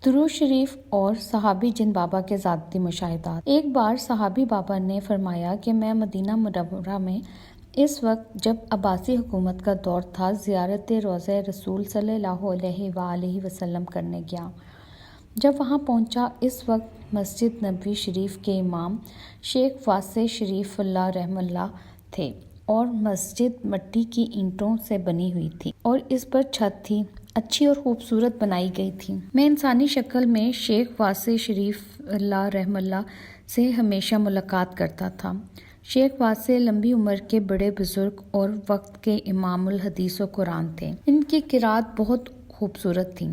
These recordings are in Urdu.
درود شریف اور صحابی جن بابا کے ذاتی مشاہدات۔ ایک بار صحابی بابا نے فرمایا کہ میں مدینہ منورہ میں اس وقت جب عباسی حکومت کا دور تھا زیارت روضہ رسول صلی اللہ علیہ وآلہ وسلم کرنے گیا۔ جب وہاں پہنچا اس وقت مسجد نبوی شریف کے امام شیخ واسع شریف اللہ رحمہ اللہ تھے اور مسجد مٹی کی اینٹوں سے بنی ہوئی تھی اور اس پر چھت تھی اچھی اور خوبصورت بنائی گئی تھی۔ میں انسانی شکل میں شیخ واسع شریف اللہ رحمہ اللہ سے ہمیشہ ملاقات کرتا تھا۔ شیخ واسع لمبی عمر کے بڑے بزرگ اور وقت کے امام الحدیث و قرآن تھے۔ ان کی قرات بہت خوبصورت تھی۔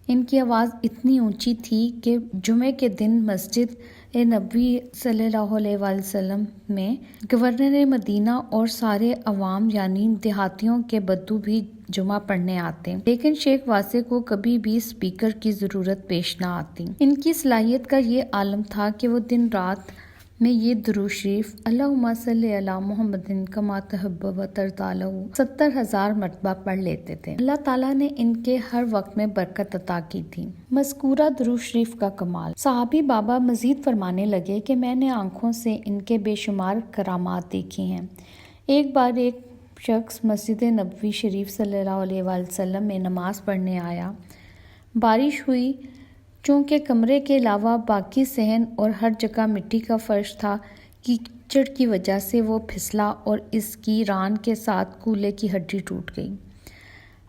ان کی آواز اتنی اونچی تھی کہ جمعے کے دن مسجد نبوی صلی اللہ علیہ وآلہ وسلم میں گورنر مدینہ اور سارے عوام یعنی دیہاتیوں کے بدو بھی جمعہ پڑھنے آتے، لیکن شیخ واسع کو کبھی بھی اسپیکر کی ضرورت پیش نہ آتی۔ ان کی صلاحیت کا یہ عالم تھا کہ وہ دن رات میں یہ درود شریف اللہم صلی علی محمد کما تحب و ترضی 70,000 مرتبہ پڑھ لیتے تھے۔ اللہ تعالیٰ نے ان کے ہر وقت میں برکت عطا کی تھی۔ مذکورہ درود شریف کا کمال۔ صحابی بابا مزید فرمانے لگے کہ میں نے آنکھوں سے ان کے بے شمار کرامات دیکھی ہیں۔ ایک بار ایک شخص مسجد نبوی شریف صلی اللہ علیہ وآلہ وسلم میں نماز پڑھنے آیا۔ بارش ہوئی، چونکہ کمرے کے علاوہ باقی صحن اور ہر جگہ مٹی کا فرش تھا، کیچڑ کی وجہ سے وہ پھسلا اور اس کی ران کے ساتھ کولے کی ہڈی ٹوٹ گئی۔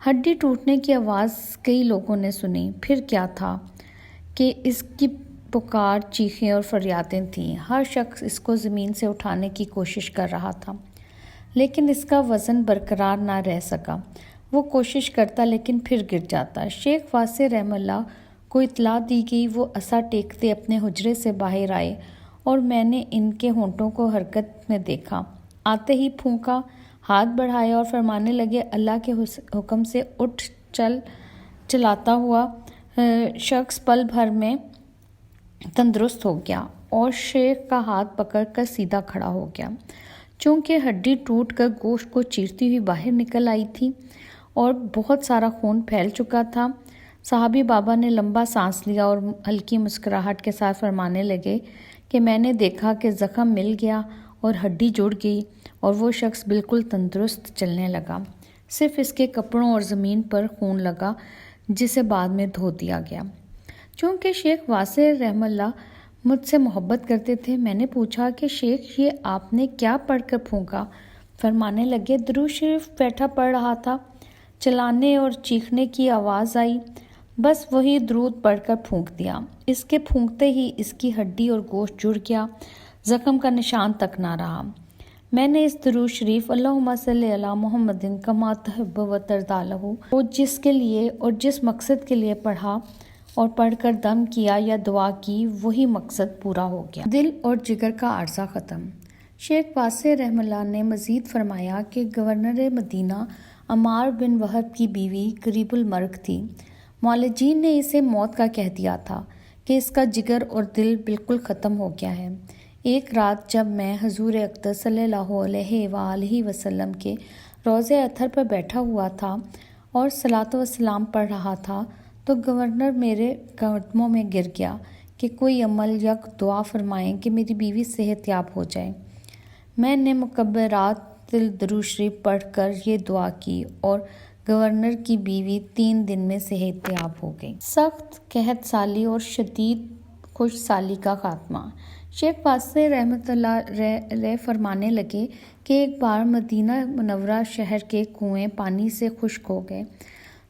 ہڈی ٹوٹنے کی آواز کئی لوگوں نے سنی، پھر کیا تھا کہ اس کی پکار، چیخیں اور فریادیں تھیں۔ ہر شخص اس کو زمین سے اٹھانے کی کوشش کر رہا تھا، لیکن اس کا وزن برقرار نہ رہ سکا۔ وہ کوشش کرتا لیکن پھر گر جاتا۔ شیخ واسع رحمہ اللہ کو اطلاع دی گئی۔ وہ عصا ٹیکتے اپنے حجرے سے باہر آئے اور میں نے ان کے ہونٹوں کو حرکت میں دیکھا۔ آتے ہی پھونکا، ہاتھ بڑھایا اور فرمانے لگے، اللہ کے حکم سے اٹھ چل۔ چلاتا ہوا شخص پل بھر میں تندرست ہو گیا اور شیخ کا ہاتھ پکڑ کر سیدھا کھڑا ہو گیا۔ چونکہ ہڈی ٹوٹ کر گوشت کو چیرتی ہوئی باہر نکل آئی تھی اور بہت سارا خون پھیل چکا تھا، صحابی بابا نے لمبا سانس لیا اور ہلکی مسکراہٹ کے ساتھ فرمانے لگے کہ میں نے دیکھا کہ زخم مل گیا اور ہڈی جڑ گئی اور وہ شخص بالکل تندرست چلنے لگا۔ صرف اس کے کپڑوں اور زمین پر خون لگا جسے بعد میں دھو دیا گیا۔ چونکہ شیخ واسع رحمہ اللہ مجھ سے محبت کرتے تھے، میں نے پوچھا کہ شیخ یہ آپ نے کیا پڑھ کر پھونکا؟ فرمانے لگے، درود شریف بیٹھا پڑھ رہا تھا، چلانے اور چیخنے کی آواز آئی، بس وہی درود پڑھ کر پھونک دیا۔ اس کے پھونکتے ہی اس کی ہڈی اور گوشت جڑ گیا، زخم کا نشان تک نہ رہا۔ میں نے اس درود شریف اللہم صلی علی محمد کما تحب و ترضی کو جس کے لیے اور جس مقصد کے لیے پڑھا اور پڑھ کر دم کیا یا دعا کی، وہی مقصد پورا ہو گیا۔ دل اور جگر کا عرضہ ختم۔ شیخ واسع رحمہ اللہ نے مزید فرمایا کہ گورنر مدینہ عمار بن وہب کی بیوی قریب المرگ تھی۔ معالجین نے اسے موت کا کہہ دیا تھا کہ اس کا جگر اور دل بالکل ختم ہو گیا ہے۔ ایک رات جب میں حضور اقدس صلی اللہ علیہ وآلہ وسلم کے روضہ اطہر پر بیٹھا ہوا تھا اور صلاۃ و سلام پڑھ رہا تھا تو گورنر میرے قدموں میں گر گیا کہ کوئی عمل یا دعا فرمائیں کہ میری بیوی صحت یاب ہو جائے۔ میں نے مکبرات درود شریف پڑھ کر یہ دعا کی اور گورنر کی بیوی 3 دن میں صحت یاب ہو گئی۔ سخت قحط سالی اور شدید خشک سالی کا خاتمہ۔ شیخ واسع رحمۃ اللہ علیہ فرمانے لگے کہ ایک بار مدینہ منورہ شہر کے کنویں پانی سے خشک ہو گئے۔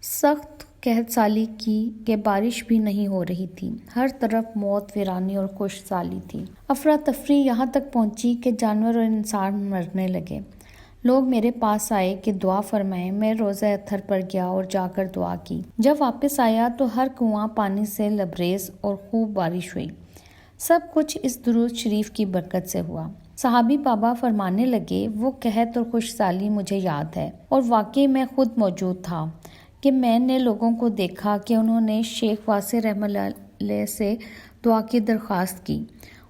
سخت قحط سالی کی کہ بارش بھی نہیں ہو رہی تھی، ہر طرف موت، ویرانی اور خشک سالی تھی۔ افراتفری یہاں تک پہنچی کہ جانور اور انسان مرنے لگے۔ لوگ میرے پاس آئے کہ دعا فرمائیں۔ میں روضہ اطہر پر گیا اور جا کر دعا کی۔ جب واپس آیا تو ہر کنواں پانی سے لبریز اور خوب بارش ہوئی۔ سب کچھ اس درود شریف کی برکت سے ہوا۔ صحابی بابا فرمانے لگے، وہ قحط اور خشک سالی مجھے یاد ہے اور واقعی میں خود موجود تھا کہ میں نے لوگوں کو دیکھا کہ انہوں نے شیخ واسع رحمہ اللہ علیہ سے دعا کی درخواست کی۔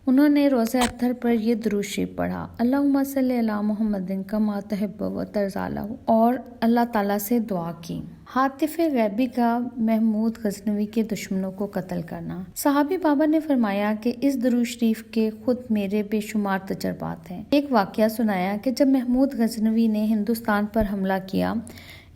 انہوں نے روزہ افطر پر یہ درود شریف پڑھا، اللہم صلی علی محمد کما تحب و ترضی، اور اللہ تعالیٰ سے دعا کی۔ حاطف غیبی کا محمود غزنوی کے دشمنوں کو قتل کرنا۔ صحابی بابا نے فرمایا کہ اس درود شریف کے خود میرے بے شمار تجربات ہیں۔ ایک واقعہ سنایا کہ جب محمود غزنوی نے ہندوستان پر حملہ کیا،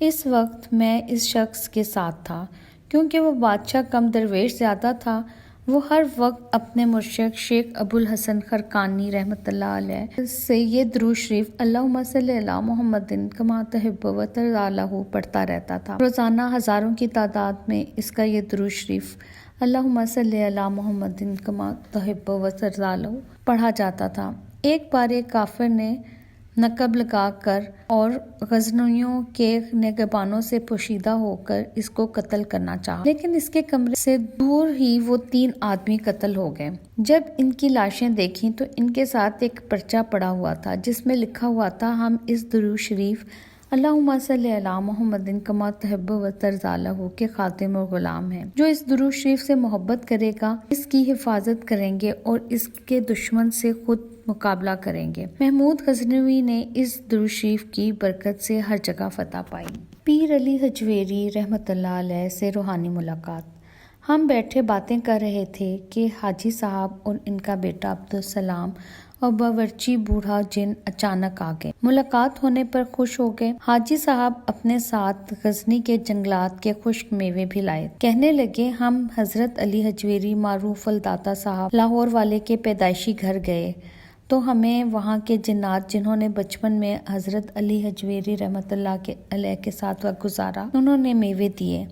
اس وقت میں اس شخص کے ساتھ تھا۔ کیونکہ وہ بادشاہ کم درویش زیادہ تھا، وہ ہر وقت اپنے مرشد شیخ ابو الحسن خرقانی رحمۃ اللہ علیہ سے یہ درود شریف اللہم صلی علی محمد کما تحب و ترضی پڑھتا رہتا تھا۔ روزانہ ہزاروں کی تعداد میں اس کا یہ درود شریف اللہم صلی علی محمد کما تحب و ترضی پڑھا جاتا تھا۔ ایک بار ایک کافر نے نقب لگا کر اور غزنویوں کے نگہبانوں سے پوشیدہ ہو کر اس کو قتل کرنا چاہا، لیکن اس کے کمرے سے دور ہی وہ 3 آدمی قتل ہو گئے۔ جب ان کی لاشیں دیکھیں تو ان کے ساتھ ایک پرچہ پڑا ہوا تھا جس میں لکھا ہوا تھا، ہم اس درود شریف اللہم صلی علی محمد کما تحب و ترضی کے خادم و غلام ہیں۔ جو اس درود شریف سے محبت کرے گا اس کی حفاظت کریں گے اور اس کے دشمن سے خود مقابلہ کریں گے۔ محمود غزنوی نے اس درود شریف کی برکت سے ہر جگہ فتح پائی۔ پیر علی حجویری رحمۃ اللہ علیہ سے روحانی ملاقات۔ ہم بیٹھے باتیں کر رہے تھے کہ حاجی صاحب اور ان کا بیٹا عبدالسلام اور باورچی بوڑھا جن اچانک آ گئے۔ ملاقات ہونے پر خوش ہو گئے۔ حاجی صاحب اپنے ساتھ غزنی کے جنگلات کے خشک میوے بھی لائے۔ کہنے لگے، ہم حضرت علی حجویری معروف الداتا صاحب لاہور والے کے پیدائشی گھر گئے تو ہمیں وہاں کے جنات جنہوں نے بچپن میں حضرت علی حجویری رحمۃ اللہ علیہ کے ساتھ وقت گزارا، انہوں نے میوے دیے۔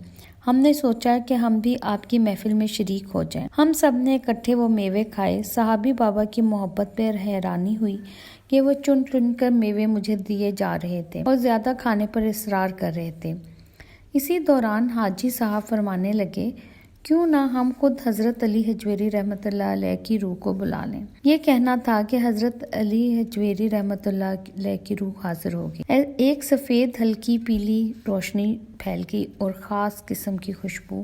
ہم نے سوچا کہ ہم بھی آپ کی محفل میں شریک ہو جائیں۔ ہم سب نے اکٹھے وہ میوے کھائے۔ صحابی بابا کی محبت پہ حیرانی ہوئی کہ وہ چن چن کر میوے مجھے دیے جا رہے تھے اور زیادہ کھانے پر اصرار کر رہے تھے۔ اسی دوران حاجی صاحب فرمانے لگے، کیوں نہ ہم خود حضرت علی حجویری رحمۃ اللہ علیہ کی روح کو بلا لیں۔ یہ کہنا تھا کہ حضرت علی حجویری رحمۃ اللہ علیہ کی روح حاضر ہوگی۔ ایک سفید ہلکی پیلی روشنی پھیل گئی اور خاص قسم کی خوشبو۔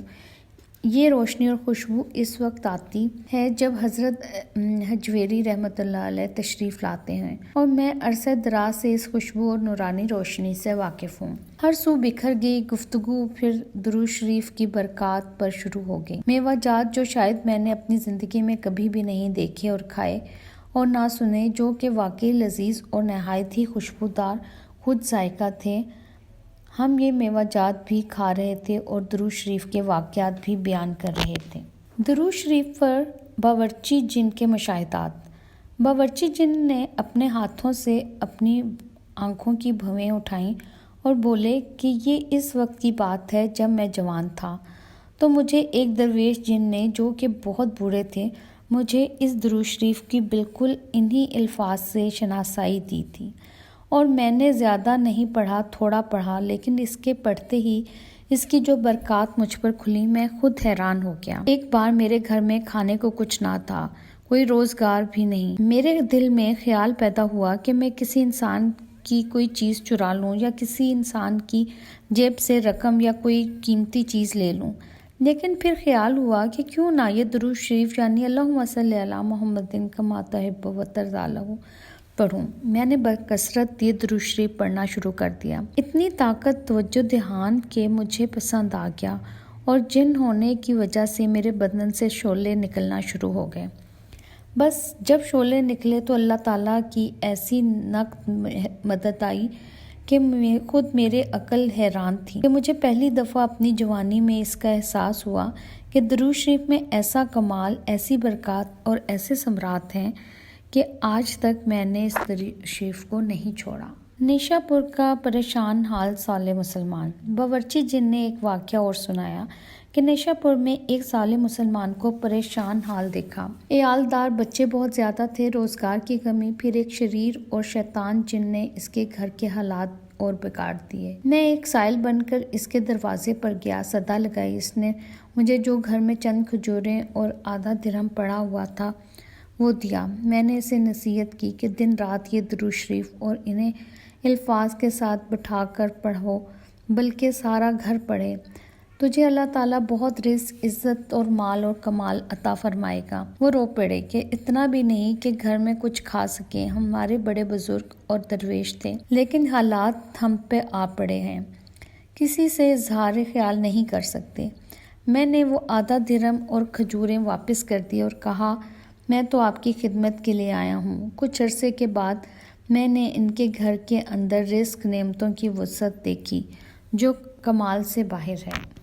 یہ روشنی اور خوشبو اس وقت آتی ہے جب حضرت حجویری رحمۃ اللہ علیہ تشریف لاتے ہیں، اور میں عرصہ دراز سے اس خوشبو اور نورانی روشنی سے واقف ہوں۔ ہر سو بکھر گئی گفتگو پھر درود شریف کی برکات پر شروع ہو گئی۔ میوہ جات جو شاید میں نے اپنی زندگی میں کبھی بھی نہیں دیکھے اور کھائے اور نہ سنے، جو کہ واقعی لذیذ اور نہایت ہی خوشبودار خود ذائقہ تھے، ہم یہ میوہ جات بھی کھا رہے تھے اور درود شریف کے واقعات بھی بیان کر رہے تھے۔ درود شریف پر باورچی جن کے مشاہدات۔ باورچی جن نے اپنے ہاتھوں سے اپنی آنکھوں کی بھویں اٹھائیں اور بولے کہ یہ اس وقت کی بات ہے جب میں جوان تھا تو مجھے ایک درویش جن نے، جو کہ بہت بوڑھے تھے، مجھے اس درود شریف کی بالکل انہی الفاظ سے شناسائی دی تھی، اور میں نے زیادہ نہیں پڑھا، تھوڑا پڑھا، لیکن اس کے پڑھتے ہی اس کی جو برکات مجھ پر کھلی، میں خود حیران ہو گیا۔ ایک بار میرے گھر میں کھانے کو کچھ نہ تھا، کوئی روزگار بھی نہیں۔ میرے دل میں خیال پیدا ہوا کہ میں کسی انسان کی کوئی چیز چرا لوں یا کسی انسان کی جیب سے رقم یا کوئی قیمتی چیز لے لوں، لیکن پھر خیال ہوا کہ کیوں نہ یہ درود شریف یعنی اللہم صلی علی محمد کما تحب و ترضی پڑھوں۔ میں نے بکثرت یہ درود شریف پڑھنا شروع کر دیا۔ اتنی طاقت، توجہ، دھیان کہ مجھے پسند آ گیا، اور جن ہونے کی وجہ سے میرے بدن سے شعلے نکلنا شروع ہو گئے۔ بس جب شعلے نکلے تو اللہ تعالیٰ کی ایسی نقد مدد آئی کہ خود میرے عقل حیران تھی کہ مجھے پہلی دفعہ اپنی جوانی میں اس کا احساس ہوا کہ درود شریف میں ایسا کمال، ایسی برکات اور ایسے ثمرات ہیں کہ آج تک میں نے اس درود شریف کو نہیں چھوڑا۔ نیشا پور کا پریشان حال صالح مسلمان۔ باورچی جن نے ایک واقعہ اور سنایا کہ نیشا پور میں ایک صالح مسلمان کو پریشان حال دیکھا۔ عیالدار، بچے بہت زیادہ تھے، روزگار کی کمی، پھر ایک شریر اور شیطان جن نے اس کے گھر کے حالات اور بگاڑ دیے۔ میں ایک سائل بن کر اس کے دروازے پر گیا، صدا لگائی۔ اس نے مجھے جو گھر میں چند کھجوریں اور آدھا درہم پڑا ہوا تھا وہ دیا۔ میں نے اسے نصیحت کی کہ دن رات یہ درود شریف اور انہیں الفاظ کے ساتھ بٹھا کر پڑھو، بلکہ سارا گھر پڑھے تجھے اللہ تعالیٰ بہت رزق، عزت اور مال اور کمال عطا فرمائے گا۔ وہ رو پڑے کہ اتنا بھی نہیں کہ گھر میں کچھ کھا سکیں، ہمارے بڑے بزرگ اور درویش تھے، لیکن حالات ہم پہ آ پڑے ہیں، کسی سے اظہار خیال نہیں کر سکتے۔ میں نے وہ آدھا درہم اور کھجوریں واپس کر دی اور کہا میں تو آپ کی خدمت کے لیے آیا ہوں۔ کچھ عرصے کے بعد میں نے ان کے گھر کے اندر رزق، نعمتوں کی وسعت دیکھی جو کمال سے باہر ہے۔